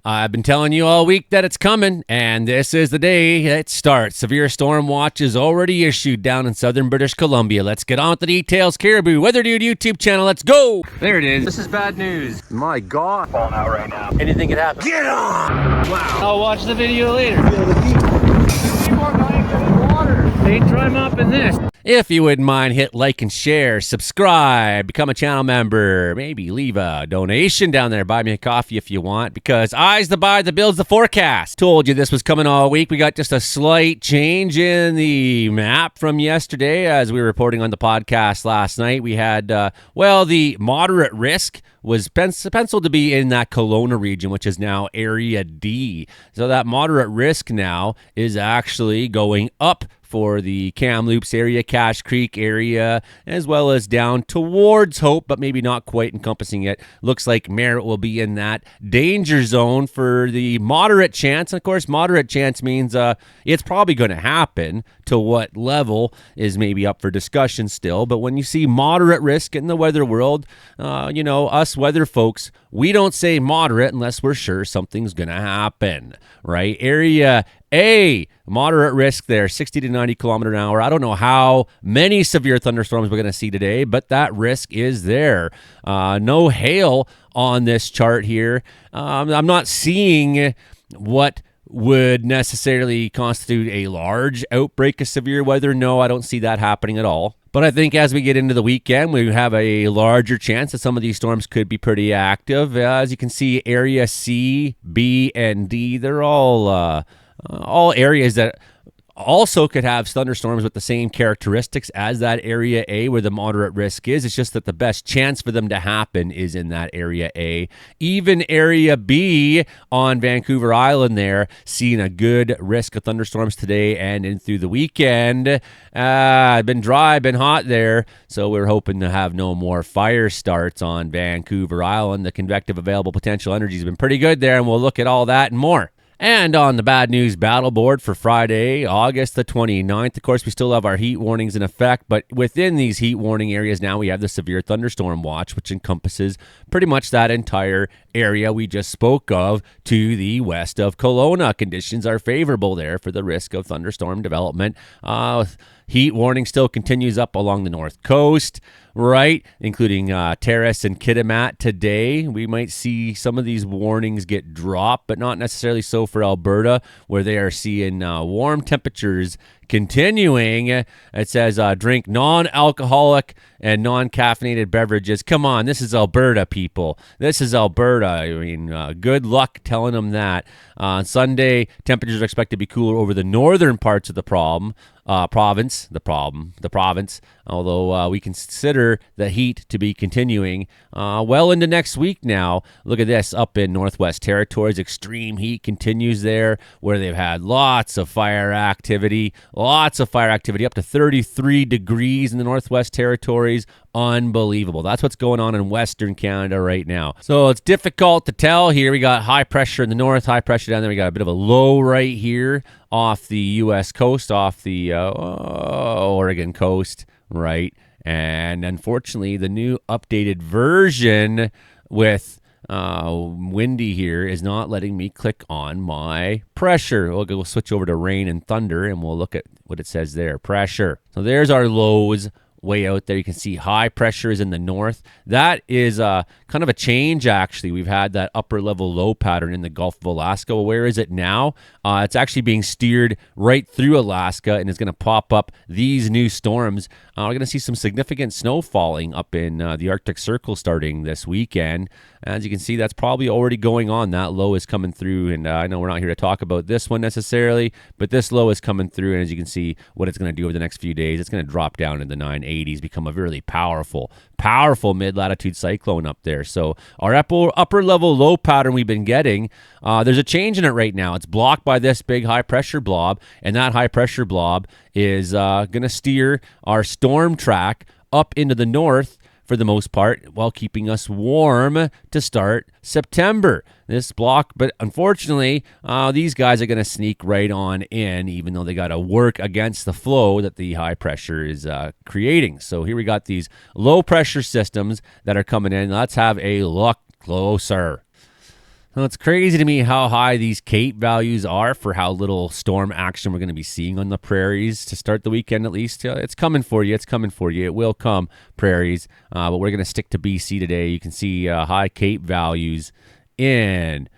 I've been telling you all week that it's coming, and this is the day it starts. Severe storm watch is already issued down in southern British Columbia. Let's get on with the details. Caribou Weather Dude YouTube channel, let's go! There it is. This is bad news. My God. Falling out right now. Anything could happen. Get on! Wow. I'll watch the video later. They try mopping this. If you wouldn't mind, hit like and share, subscribe, become a channel member, maybe leave a donation down there, buy me a coffee if you want, because I's the buy that builds the forecast. Told you this was coming all week. We got just a slight change in the map from yesterday as we were reporting on the podcast last night. We had, the moderate risk was penciled to be in that Kelowna region, which is now Area D. So that moderate risk now is actually going up for the Kamloops area, Cache Creek area, as well as down towards Hope, but maybe not quite encompassing it. Looks like Merritt will be in that danger zone for the moderate chance. Of course, moderate chance means it's probably going to happen. To what level is maybe up for discussion still. But when you see moderate risk in the weather world, us weather folks, we don't say moderate unless we're sure something's going to happen, right? Area A, moderate risk there, 60 to 90 kilometer an hour. I don't know how many severe thunderstorms we're going to see today, but that risk is there. No hail on this chart here. I'm not seeing what would necessarily constitute a large outbreak of severe weather. No, I don't see that happening at all. But I think as we get into the weekend, we have a larger chance that some of these storms could be pretty active. As you can see, Area C, B, and D, they're all areas that also could have thunderstorms with the same characteristics as that Area A where the moderate risk is. It's just that the best chance for them to happen is in that Area A. Even Area B on Vancouver Island there, seeing a good risk of thunderstorms today and in through the weekend. Been dry, been hot there, so we're hoping to have no more fire starts on Vancouver Island. The convective available potential energy has been pretty good there, and we'll look at all that and more. And on the bad news battle board for Friday, August the 29th, of course, we still have our heat warnings in effect, but within these heat warning areas now, we have the severe thunderstorm watch, which encompasses pretty much that entire area we just spoke of to the west of Kelowna. Conditions are favorable there for the risk of thunderstorm development. Heat warning still continues up along the north coast, right, including Terrace and Kitimat today. We might see some of these warnings get dropped, but not necessarily so for Alberta, where they are seeing warm temperatures continuing. It says drink non-alcoholic and non-caffeinated beverages. Come on, this is Alberta, people. This is Alberta. I mean, good luck telling them that. On Sunday, temperatures are expected to be cooler over the northern parts of the province, although we consider the heat to be continuing well into next week now. Look at this, up in Northwest Territories, extreme heat continues there, where they've had lots of fire activity, up to 33 degrees in the Northwest Territories. Unbelievable. That's what's going on in Western Canada right now. So it's difficult to tell here. We got high pressure in the north, high pressure down there. We got a bit of a low right here off the U.S. coast, off the Oregon coast, right? And unfortunately, the new updated version with windy here is not letting me click on my pressure. We'll switch over to rain and thunder, and we'll look at what it says there. Pressure. So there's our lows way out there. You can see high pressure is in the north. That is kind of a change, actually. We've had that upper level low pattern in the Gulf of Alaska. Well, where is it now? It's actually being steered right through Alaska and is going to pop up these new storms. We're going to see some significant snow falling up in the Arctic Circle starting this weekend. As you can see, that's probably already going on. That low is coming through, and I know we're not here to talk about this one necessarily, but this low is coming through, and as you can see what it's going to do over the next few days, it's going to drop down in the 980s, become a really powerful mid-latitude cyclone up there. So our upper level low pattern we've been getting, there's a change in it right now. It's blocked by this big high pressure blob, and that high pressure blob is going to steer our storm track up into the north for the most part, while keeping us warm to start September. This block, but unfortunately, these guys are going to sneak right on in, even though they got to work against the flow that the high pressure is creating. So here we got these low pressure systems that are coming in. Let's have a look closer. So it's crazy to me how high these Cape values are for how little storm action we're going to be seeing on the prairies to start the weekend at least. It's coming for you. It's coming for you. It will come, prairies. But we're going to stick to BC today. You can see high Cape values in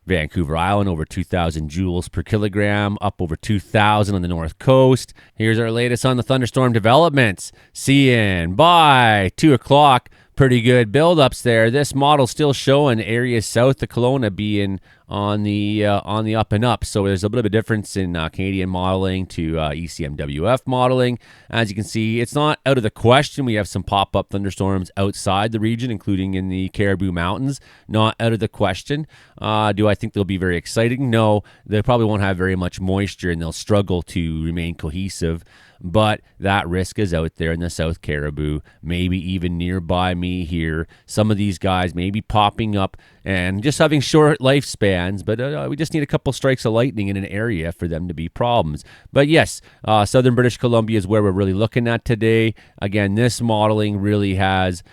Vancouver Island, over 2,000 joules per kilogram, up over 2,000 on the north coast. Here's our latest on the thunderstorm developments. Seeing by 2 o'clock, pretty good buildups there. This model still showing areas south of Kelowna being on the up and up. So there's a bit of a difference in Canadian modeling to ECMWF modeling. As you can see, it's not out of the question. We have some pop-up thunderstorms outside the region, including in the Cariboo Mountains. Not out of the question. Do I think they'll be very exciting? No, they probably won't have very much moisture, and they'll struggle to remain cohesive. But that risk is out there in the South Cariboo, maybe even nearby me here. Some of these guys may be popping up and just having short lifespans, but we just need a couple strikes of lightning in an area for them to be problems. But yes, southern British Columbia is where we're really looking at today. Again, this modeling really has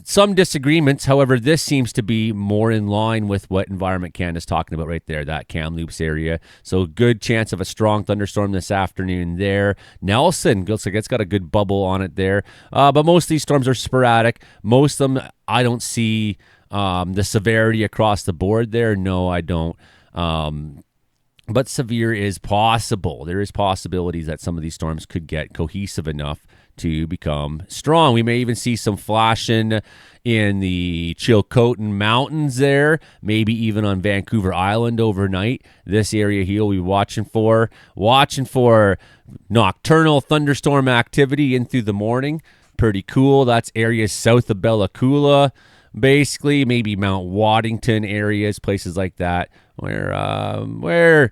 some disagreements. However, this seems to be more in line with what Environment Canada is talking about right there, that Kamloops area. So good chance of a strong thunderstorm this afternoon there. Nelson looks like it's got a good bubble on it there. But most of these storms are sporadic. Most of them, I don't see the severity across the board there. No, I don't. But severe is possible. There is possibilities that some of these storms could get cohesive enough to become strong. We may even see some flashing in the Chilcotin Mountains there, maybe even on Vancouver Island overnight. This area here we'll be watching for nocturnal thunderstorm activity in through the morning. Pretty cool. That's areas south of Bella Coola, basically, maybe Mount Waddington areas, places like that, where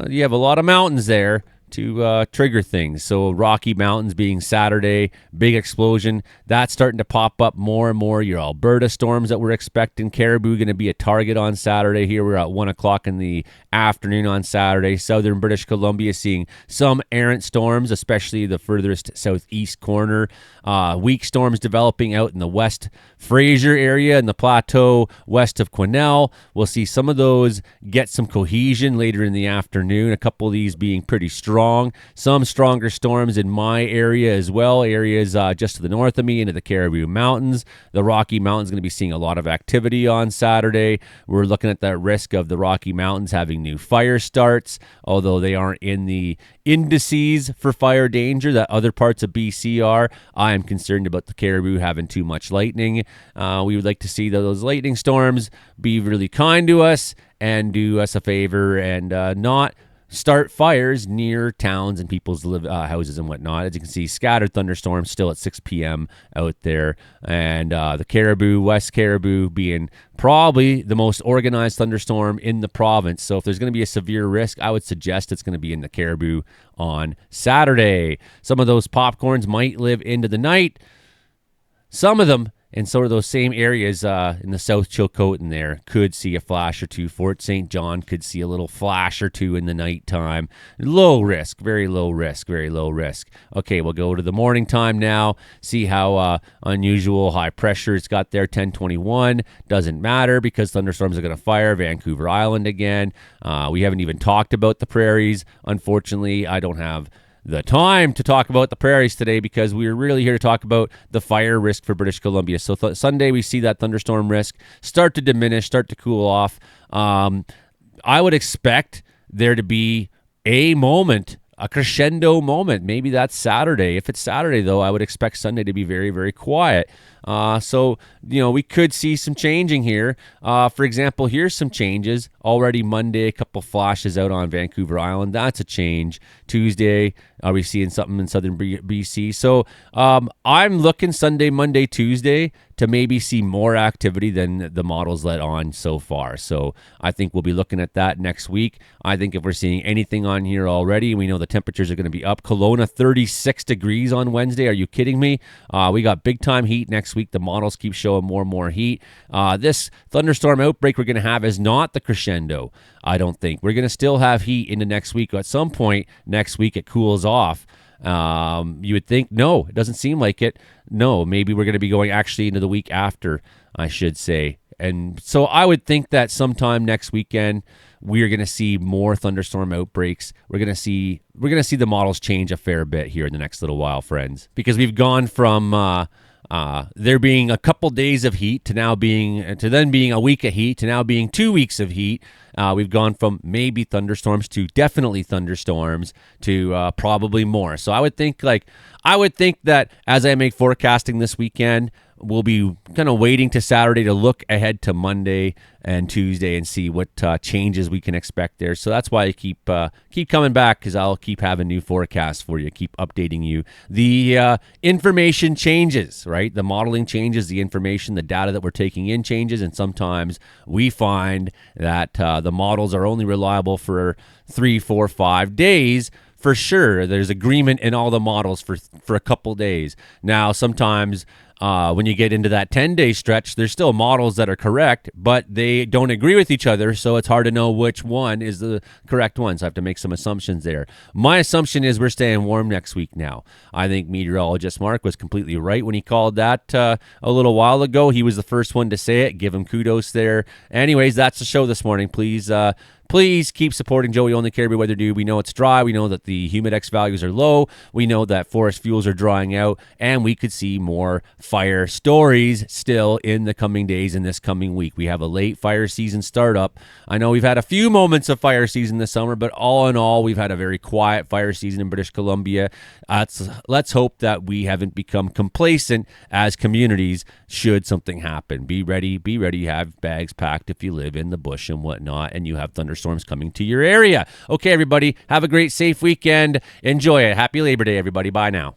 you have a lot of mountains there to trigger things. So Rocky Mountains being Saturday, big explosion. That's starting to pop up more and more. Your Alberta storms that we're expecting. Caribou going to be a target on Saturday. Here we're at 1 o'clock in the afternoon on Saturday. Southern British Columbia seeing some errant storms, especially the furthest southeast corner. Weak storms developing out in the West Fraser area and the plateau west of Quesnel. We'll see some of those get some cohesion later in the afternoon. A couple of these being pretty strong. Some stronger storms in my area as well. Areas just to the north of me into the Cariboo Mountains. The Rocky Mountains going to be seeing a lot of activity on Saturday. We're looking at that risk of the Rocky Mountains having new fire starts, although they aren't in the indices for fire danger that other parts of BC are. I am concerned about the Cariboo having too much lightning. We would like to see those lightning storms be really kind to us and do us a favor and not start fires near towns and people's houses and whatnot. As you can see, scattered thunderstorms still at 6 p.m. out there. And the Cariboo, West Cariboo, being probably the most organized thunderstorm in the province. So if there's going to be a severe risk, I would suggest it's going to be in the Cariboo on Saturday. Some of those popcorns might live into the night. Some of them, and sort of those same areas in the South Chilcotin there, could see a flash or two. Fort St. John could see a little flash or two in the nighttime. Low risk, very low risk, very low risk. Okay, we'll go to the morning time now, see how unusual high pressure it's got there, 1021. Doesn't matter because thunderstorms are going to fire Vancouver Island again. We haven't even talked about the prairies. Unfortunately, I don't have the time to talk about the prairies today because we're really here to talk about the fire risk for British Columbia. So Sunday we see that thunderstorm risk start to diminish, start to cool off. I would expect there to be a moment, a crescendo moment. Maybe that's Saturday. If it's Saturday, though, I would expect Sunday to be very, very quiet. So, we could see some changing here. For example, here's some changes. Already Monday, a couple flashes out on Vancouver Island. That's a change. Tuesday, are we seeing something in southern BC? So I'm looking Sunday, Monday, Tuesday to maybe see more activity than the models let on so far. So I think we'll be looking at that next week. I think if we're seeing anything on here already, we know the temperatures are going to be up. Kelowna, 36 degrees on Wednesday. Are you kidding me? We got big time heat next week. The models keep showing more and more heat. This thunderstorm outbreak we're going to have is not the crescendo, I don't think. We're going to still have heat into next week. At some point next week, it cools off. You would think, no, it doesn't seem like it. No, maybe we're going to be going actually into the week after, I should say. And so I would think that sometime next weekend we're going to see more thunderstorm outbreaks. We're going to see the models change a fair bit here in the next little while, friends, because we've gone from there being a couple days of heat to then being a week of heat to now being 2 weeks of heat. We've gone from maybe thunderstorms to definitely thunderstorms to probably more. So I would think that as I make forecasting this weekend, we'll be kind of waiting to Saturday to look ahead to Monday and Tuesday and see what changes we can expect there. So that's why I keep coming back, because I'll keep having new forecasts for you, keep updating you. The information changes, right? The modeling changes, the information, the data that we're taking in changes, and sometimes we find that the models are only reliable for 3, 4, 5 days. For sure, there's agreement in all the models for a couple days. Now, sometimes when you get into that 10-day stretch, there's still models that are correct, but they don't agree with each other, so it's hard to know which one is the correct one. So I have to make some assumptions there. My assumption is we're staying warm next week now. I think meteorologist Mark was completely right when he called that a little while ago. He was the first one to say it. Give him kudos there. Anyways, that's the show this morning. Please keep supporting Joey Only Caribou Weather Dude. We know it's dry. We know that the humidex values are low. We know that forest fuels are drying out, and we could see more fire stories still in the coming days in this coming week. We have a late fire season startup. I know we've had a few moments of fire season this summer, but all in all, we've had a very quiet fire season in British Columbia. Let's hope that we haven't become complacent as communities should something happen. Be ready. Have bags packed if you live in the bush and whatnot, and you have thunderstorms coming to your area. Okay, everybody, have a great, safe weekend. Enjoy it. Happy Labor Day, everybody. Bye now.